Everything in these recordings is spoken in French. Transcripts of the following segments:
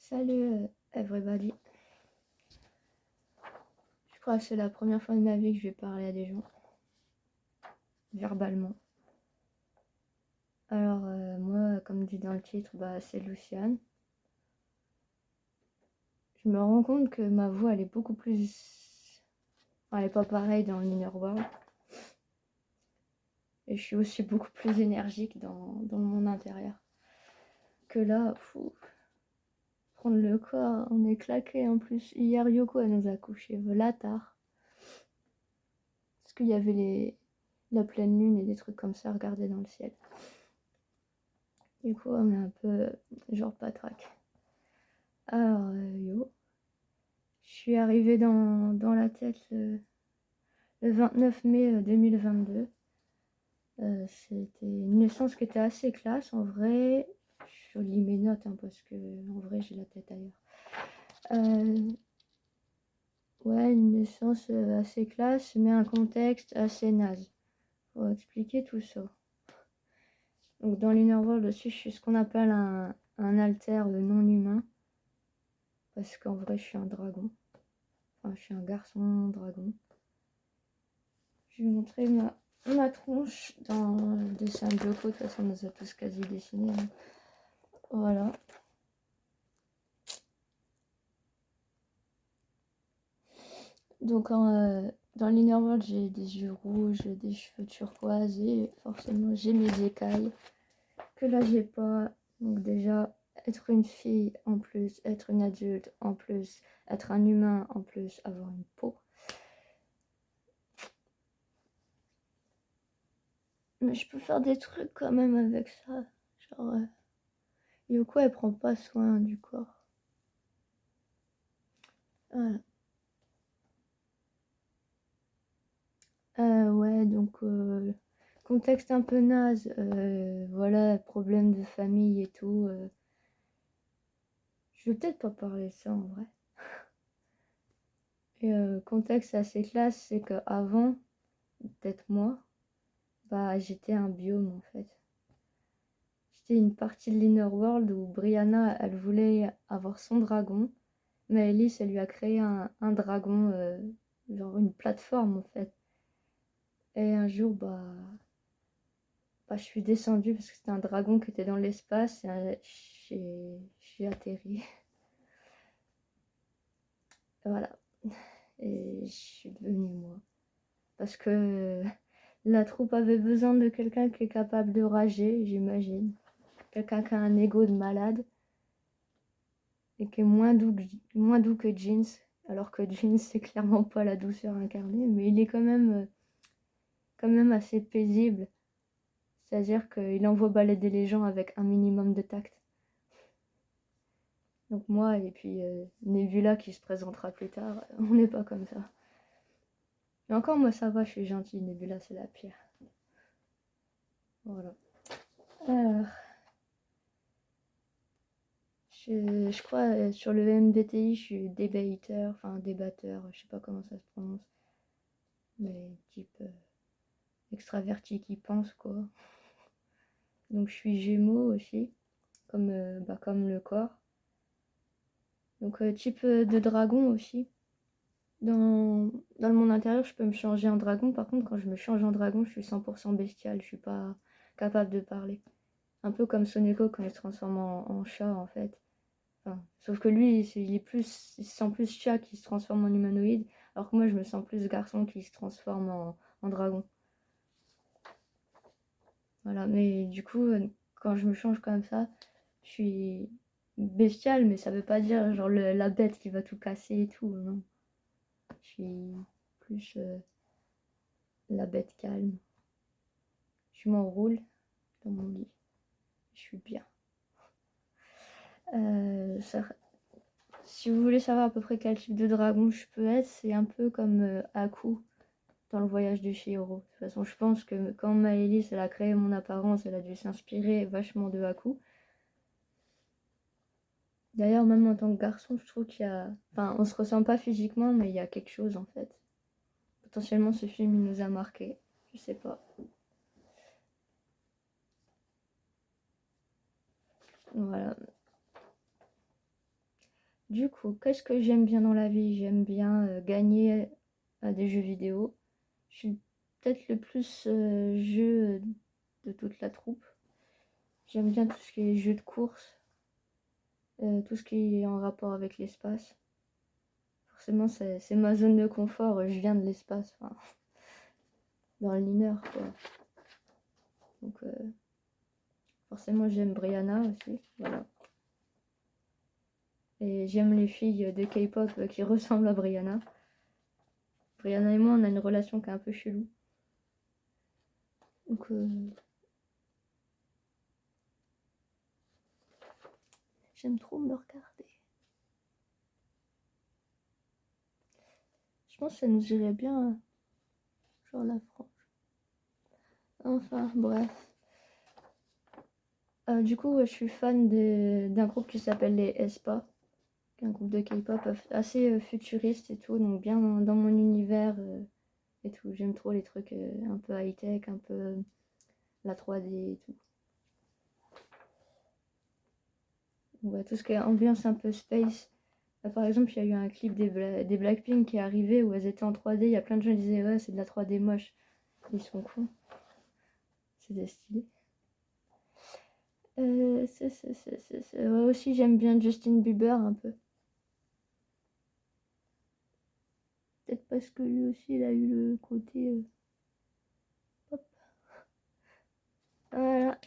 Salut everybody. Je crois que c'est la première fois de ma vie que je vais parler à des gens. Verbalement. Alors moi, comme dit dans le titre, c'est Luciane. Je me rends compte que ma voix elle est beaucoup plus... elle est pas pareille dans l'Inner World. Et je suis aussi beaucoup plus énergique dans le monde intérieur. Que là, prendre le corps, on est claqué en plus. Hier Yoko elle nous a couché là tard. Parce qu'il y avait la pleine lune et des trucs comme ça à regarder dans le ciel. Du coup on est un peu genre patraque. Alors yo, je suis arrivée dans la tête le 29 mai 2022. C'était une naissance qui était assez classe en vrai. Je lis mes notes parce que en vrai j'ai la tête ailleurs. Ouais, une naissance assez classe, mais un contexte assez naze. Faut expliquer tout ça. Donc dans l'Inner World aussi, je suis ce qu'on appelle un alter non humain. Parce qu'en vrai, je suis un dragon. Enfin, je suis un garçon dragon. Je vais montrer ma tronche dans le dessin de Joko. De toute façon, on nous a tous quasi dessinés. Hein. Voilà. Donc, dans l'Inner World, j'ai des yeux rouges, des cheveux turquoise et forcément, j'ai mes écailles. Que là, j'ai pas. Donc, déjà, être une fille en plus, être une adulte en plus, être un humain en plus, avoir une peau. Mais je peux faire des trucs quand même avec ça. Genre, Yoko, elle prend pas soin du corps. Voilà. Ouais, donc, contexte un peu naze. Voilà, problème de famille et tout. Je vais peut-être pas parler de ça en vrai. Et contexte assez classe, c'est qu'avant d'être moi, j'étais un biome en fait. J'étais une partie de l'Inner World où Brianna, elle voulait avoir son dragon, mais Alice, elle lui a créé un dragon, genre une plateforme en fait. Et un jour, je suis descendue parce que c'était un dragon qui était dans l'espace et j'ai atterri. Voilà. Et je suis devenue moi. Parce que la troupe avait besoin de quelqu'un qui est capable de rager, j'imagine. Quelqu'un qui a un ego de malade. Et qui est moins doux que Jeans. Alors que Jeans, c'est clairement pas la douceur incarnée. Mais il est quand même assez paisible. C'est-à-dire qu'il envoie balader les gens avec un minimum de tact. Donc moi et puis Nebula qui se présentera plus tard, on n'est pas comme ça. Mais encore moi ça va, je suis gentille, Nebula c'est la pire. Voilà. Alors, je crois sur le MBTI je suis débatteur, je sais pas comment ça se prononce. Mais type extraverti qui pense quoi. Donc je suis Gémeaux aussi, comme le corps. Donc type de dragon aussi. Dans le monde intérieur, je peux me changer en dragon. Par contre, quand je me change en dragon, je suis 100% bestial. Je suis pas capable de parler. Un peu comme Soneko quand il se transforme en chat, en fait. Enfin, sauf que lui, il se sent plus chat qui se transforme en humanoïde. Alors que moi, je me sens plus garçon qui se transforme en dragon. Voilà, mais du coup, quand je me change comme ça, je suis bestial, mais ça veut pas dire genre la bête qui va tout casser et tout, non. Je suis plus la bête calme. Je m'enroule dans mon lit. Je suis bien. Si vous voulez savoir à peu près quel type de dragon je peux être, c'est un peu comme Aku dans le voyage de Chihiro. De toute façon, je pense que quand Maëlys elle a créé mon apparence, elle a dû s'inspirer vachement de Aku. D'ailleurs, même en tant que garçon, je trouve qu'il y a... Enfin, on se ressent pas physiquement, mais il y a quelque chose en fait. Potentiellement, ce film, il nous a marqué. Je sais pas. Voilà. Du coup, qu'est-ce que j'aime bien dans la vie? J'aime bien gagner à des jeux vidéo. Je suis peut-être le plus jeu de toute la troupe. J'aime bien tout ce qui est jeu de course, tout ce qui est en rapport avec l'espace. Forcément, c'est ma zone de confort. Je viens de l'espace, enfin, dans le mineur, quoi. Donc, forcément, j'aime Brianna aussi, voilà. Et j'aime les filles de K-pop qui ressemblent à Brianna. Brianna et moi, on a une relation qui est un peu chelou. Donc, j'aime trop me regarder. Je pense que ça nous irait bien, genre la frange. Enfin, bref. Du coup, je suis fan d'un groupe qui s'appelle les aespa, qui est un groupe de K-pop assez futuriste et tout, donc bien dans mon univers et tout. J'aime trop les trucs un peu high-tech, un peu la 3D et tout. Ouais, tout ce qui est ambiance un peu space. Là, par exemple, il y a eu un clip des Blackpink qui est arrivé où elles étaient en 3D. Il y a plein de gens qui disaient ouais, c'est de la 3D moche. Ils sont cons. C'était stylé. Ouais, aussi, j'aime bien Justin Bieber un peu. Peut-être parce que lui aussi, il a eu le côté pop. Voilà.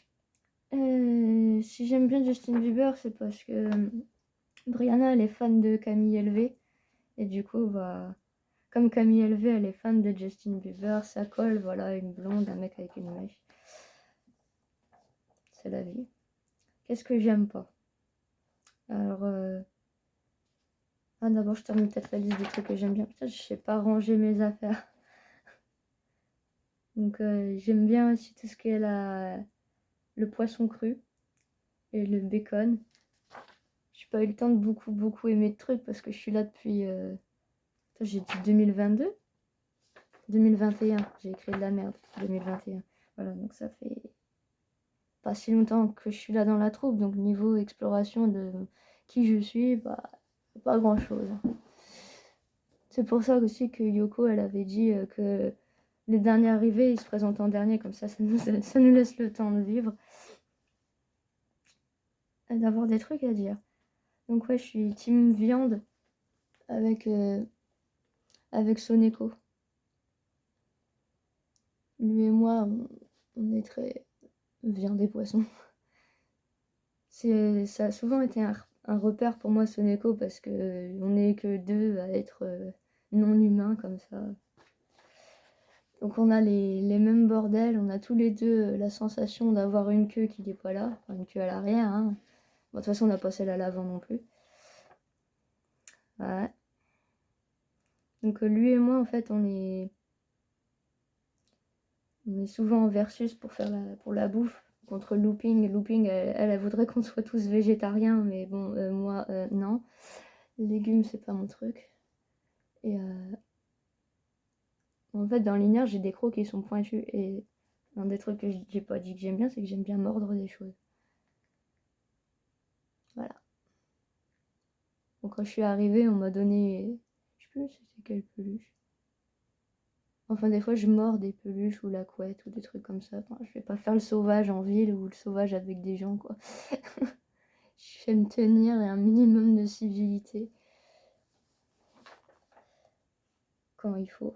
Si j'aime bien Justin Bieber, c'est parce que Brianna, elle est fan de Camille LV. Et du coup, bah, comme Camille LV, elle est fan de Justin Bieber, ça colle, voilà, une blonde, un mec avec une mèche. C'est la vie. Qu'est-ce que j'aime pas? Alors, d'abord, je termine peut-être la liste des trucs que j'aime bien. Putain, je sais pas ranger mes affaires. Donc, j'aime bien aussi tout ce qui est le poisson cru et le bacon. J'ai pas eu le temps de beaucoup aimer de trucs parce que je suis là depuis. J'ai dit 2022 2021. J'ai écrit de la merde. 2021. Voilà, donc ça fait pas si longtemps que je suis là dans la troupe. Donc, niveau exploration de qui je suis, bah, pas grand chose. C'est pour ça aussi que Yoko, elle avait dit que les derniers arrivés, ils se présentent en dernier, comme ça nous laisse le temps de vivre et d'avoir des trucs à dire. Donc ouais, je suis team viande avec, avec Soneko. Lui et moi, on est très viande et poisson. Ça a souvent été un repère pour moi, Soneko, parce que on n'est que deux à être non humains comme ça. Donc on a les mêmes bordels, on a tous les deux la sensation d'avoir une queue qui n'est pas là, enfin, une queue à l'arrière. Hein. Bon, de toute façon, on n'a pas celle à l'avant non plus. Ouais. Donc lui et moi, en fait, on est souvent en versus pour la bouffe contre Looping. Looping, elle voudrait qu'on soit tous végétariens, mais bon, moi, non. Les légumes, c'est pas mon truc. Et en fait, dans l'INER, j'ai des crocs qui sont pointus. Et un des trucs que j'ai pas dit que j'aime bien, c'est que j'aime bien mordre des choses. Voilà. Donc quand je suis arrivée, on m'a donné, je sais plus c'était quelle peluche. Enfin des fois je mords des peluches ou la couette ou des trucs comme ça. Enfin, je vais pas faire le sauvage en ville ou le sauvage avec des gens quoi. Je vais me tenir et un minimum de civilité quand il faut.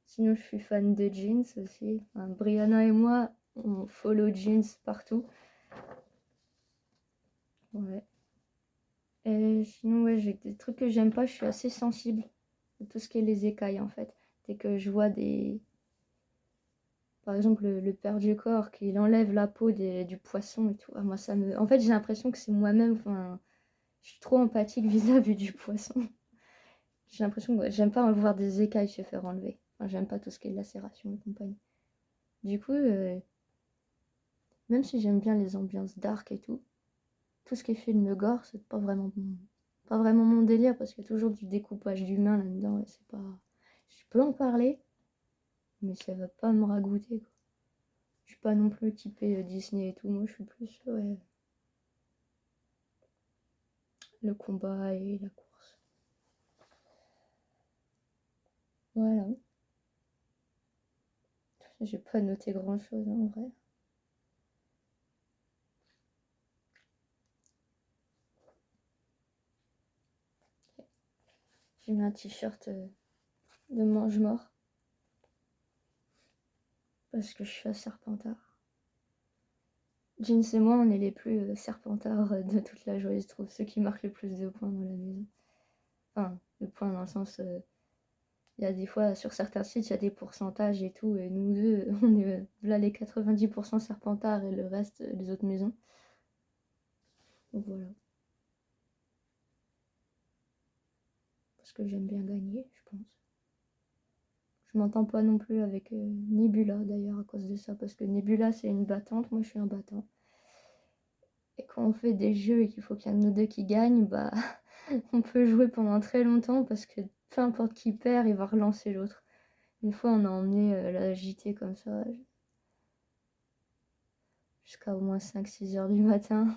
Sinon je suis fan de jeans aussi. Enfin, Brianna et moi on follow jeans partout. Ouais. Et sinon ouais j'ai des trucs que j'aime pas, je suis assez sensible à tout ce qui est les écailles en fait. Dès que je vois par exemple le père du corps qui enlève la peau du poisson et tout, moi ça me. En fait j'ai l'impression que c'est moi-même, enfin, je suis trop empathique vis-à-vis du poisson. J'ai l'impression que j'aime pas voir des écailles se faire enlever. Enfin, j'aime pas tout ce qui est lacération et compagnie. Du coup, même si j'aime bien les ambiances dark et tout ce qui est film gore, c'est pas vraiment mon délire parce qu'il y a toujours du découpage d'humains là-dedans et c'est pas. Je peux en parler, mais ça va pas me ragoûter quoi. Je suis pas non plus typée Disney et tout, moi je suis plus ouais. le combat et la course. Voilà. J'ai pas noté grand chose en vrai. J'ai mis un t-shirt de mange-mort parce que je suis à Serpentard. Jeans et moi, on est les plus serpentards de toute la joyeuse troupe, ceux qui marquent le plus de points dans la maison. Enfin, de points dans le sens, il y a des fois sur certains sites, il y a des pourcentages et tout, et nous deux, on est là les 90% serpentards et le reste, les autres maisons. Donc voilà. Parce que j'aime bien gagner, je pense. Je m'entends pas non plus avec Nebula d'ailleurs à cause de ça, parce que Nebula c'est une battante, moi je suis un battant. Et quand on fait des jeux et qu'il faut qu'il y en ait nous deux qui gagnent, bah on peut jouer pendant très longtemps parce que peu importe qui perd, il va relancer l'autre. Une fois on a emmené la JT comme ça jusqu'à au moins 5-6 heures du matin.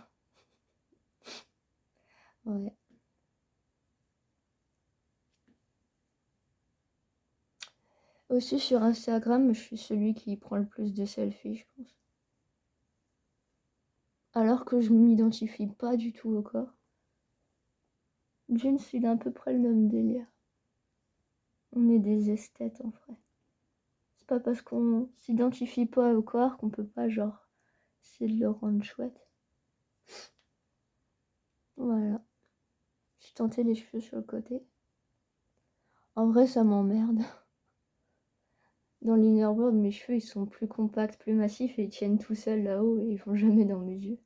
Ouais. Aussi sur Instagram, je suis celui qui prend le plus de selfies, je pense. Alors que je m'identifie pas du tout au corps. Jeans, il a à peu près le même délire. On est des esthètes en vrai. C'est pas parce qu'on s'identifie pas au corps qu'on peut pas, genre, essayer de le rendre chouette. Voilà. J'ai tenté les cheveux sur le côté. En vrai, ça m'emmerde. Dans l'inner world, mes cheveux, ils sont plus compacts, plus massifs et ils tiennent tout seuls là-haut et ils vont jamais dans mes yeux.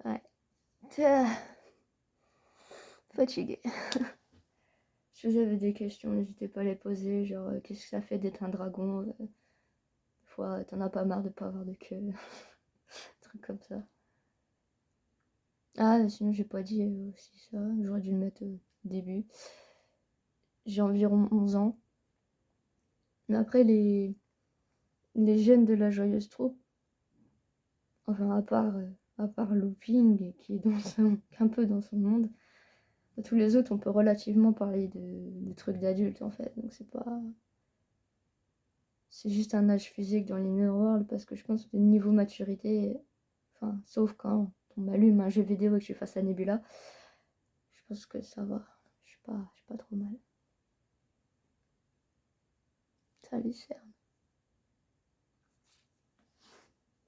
Ouais. Fatiguée. Si vous avez des questions, n'hésitez pas à les poser. Genre, qu'est-ce que ça fait d'être un dragon Des fois, t'en as pas marre de pas avoir de queue. Truc comme ça. Ah, sinon, j'ai pas dit aussi ça. J'aurais dû le mettre au début. J'ai environ 11 ans. Mais après, les jeunes de la joyeuse troupe, enfin, à part Looping, qui est un peu dans son monde, tous les autres, on peut relativement parler de trucs d'adultes, en fait. Donc, c'est pas... C'est juste un âge physique dans l'inner world, parce que je pense que le niveau maturité, enfin, sauf quand on m'allume un jeu vidéo et que je suis face à Nebula, je pense que ça va. Je suis pas trop mal. Salut, Cerne.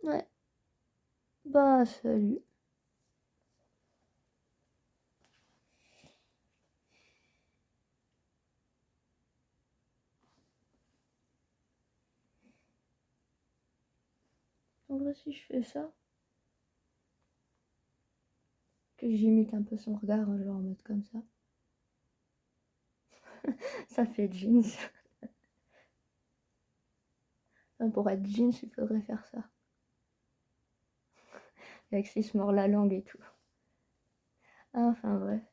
Ouais. Bah, salut. En vrai, si je fais ça, que j'imite un peu son regard, genre en mode comme ça. Ça fait jeans. Enfin, pour être jeans, il faudrait faire ça. Avec s'il se mord la langue et tout. Ah, enfin, bref.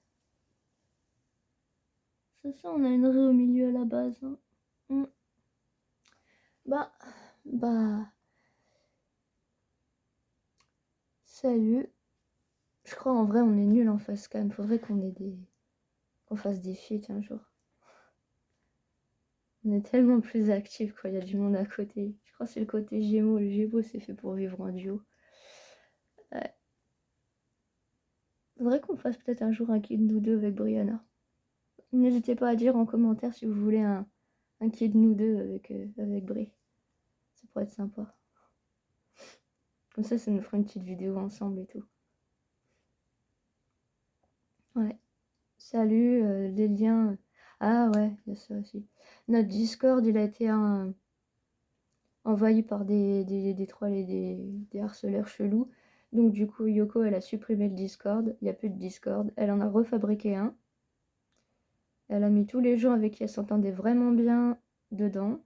C'est ça, on a une raie au milieu à la base. Hein. Bah. Salut. Je crois en vrai, on est nul en face cam. Faudrait qu'on fasse des feats un jour. On est tellement plus actifs quand il y a du monde à côté. Je crois que c'est le côté Gémeaux. Le Gémeaux, c'est fait pour vivre en duo. Ouais. Faudrait qu'on fasse peut-être un jour un kid nous deux avec Brianna. N'hésitez pas à dire en commentaire si vous voulez un kid nous deux avec Bri. Ça pourrait être sympa. Comme ça nous fera une petite vidéo ensemble et tout. Ouais. Salut, les liens. Ah ouais, il y a ça aussi. Notre Discord, il a été envahi par des trolls et des harceleurs chelous. Donc du coup, Yoko, elle a supprimé le Discord. Il n'y a plus de Discord. Elle en a refabriqué un. Elle a mis tous les gens avec qui elle s'entendait vraiment bien dedans.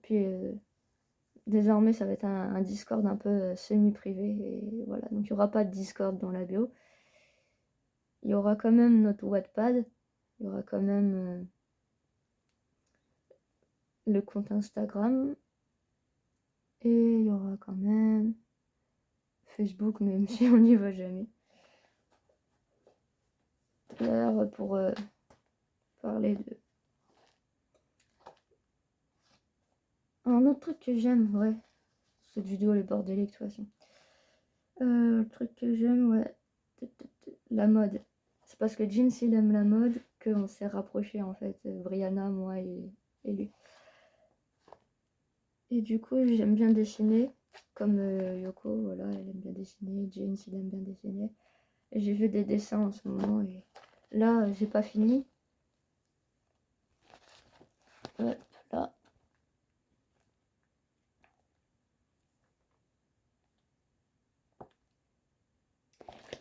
Puis désormais, ça va être un Discord un peu semi-privé. Et voilà, donc il n'y aura pas de Discord dans la bio. Il y aura quand même notre Wattpad. Il y aura quand même le compte Instagram. Et il y aura quand même Facebook, même si on n'y va jamais. D'ailleurs, pour parler de... Un autre truc que j'aime, ouais. Cette vidéo, elle est bordélique, de toute façon. Le truc que j'aime, ouais. La mode. C'est parce que Jeans, il aime la mode qu'on s'est rapprochés, en fait. Brianna, moi et lui. Et du coup, j'aime bien dessiner. Comme Yoko, voilà, elle aime bien dessiner. Jeans, il aime bien dessiner. Et j'ai vu des dessins en ce moment. Et là, j'ai pas fini. Ouais, là.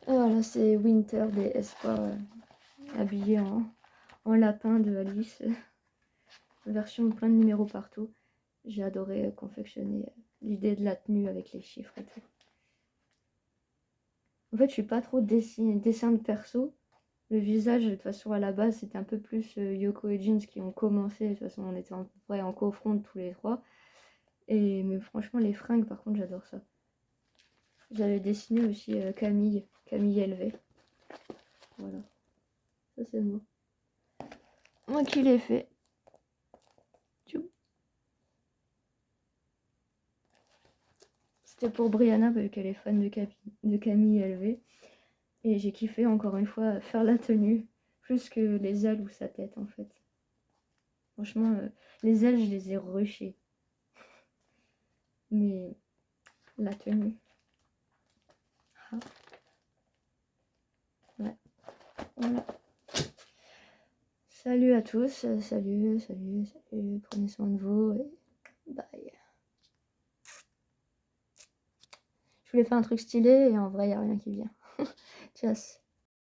Voilà, c'est Winter des Espoirs habillé en lapin de Alice. Version plein de numéros partout. J'ai adoré confectionner l'idée de la tenue avec les chiffres et tout. En fait, je suis pas trop dessin de perso. Le visage, de toute façon, à la base, c'était un peu plus Yoko et Jeans qui ont commencé. De toute façon, on était en cofront tous les trois. Mais franchement, les fringues, par contre, j'adore ça. J'avais dessiné aussi Camille LV. Voilà. Ça, c'est moi. Moi qui l'ai fait. C'était pour Brianna, parce qu'elle est fan de Camille LV. Et j'ai kiffé, encore une fois, faire la tenue. Plus que les ailes ou sa tête, en fait. Franchement, les ailes, je les ai rushées. Mais la tenue... Ah. Ouais. Voilà. Salut à tous. Salut. Prenez soin de vous. Et bye. Je voulais faire un truc stylé et en vrai, il n'y a rien qui vient. Tchuss.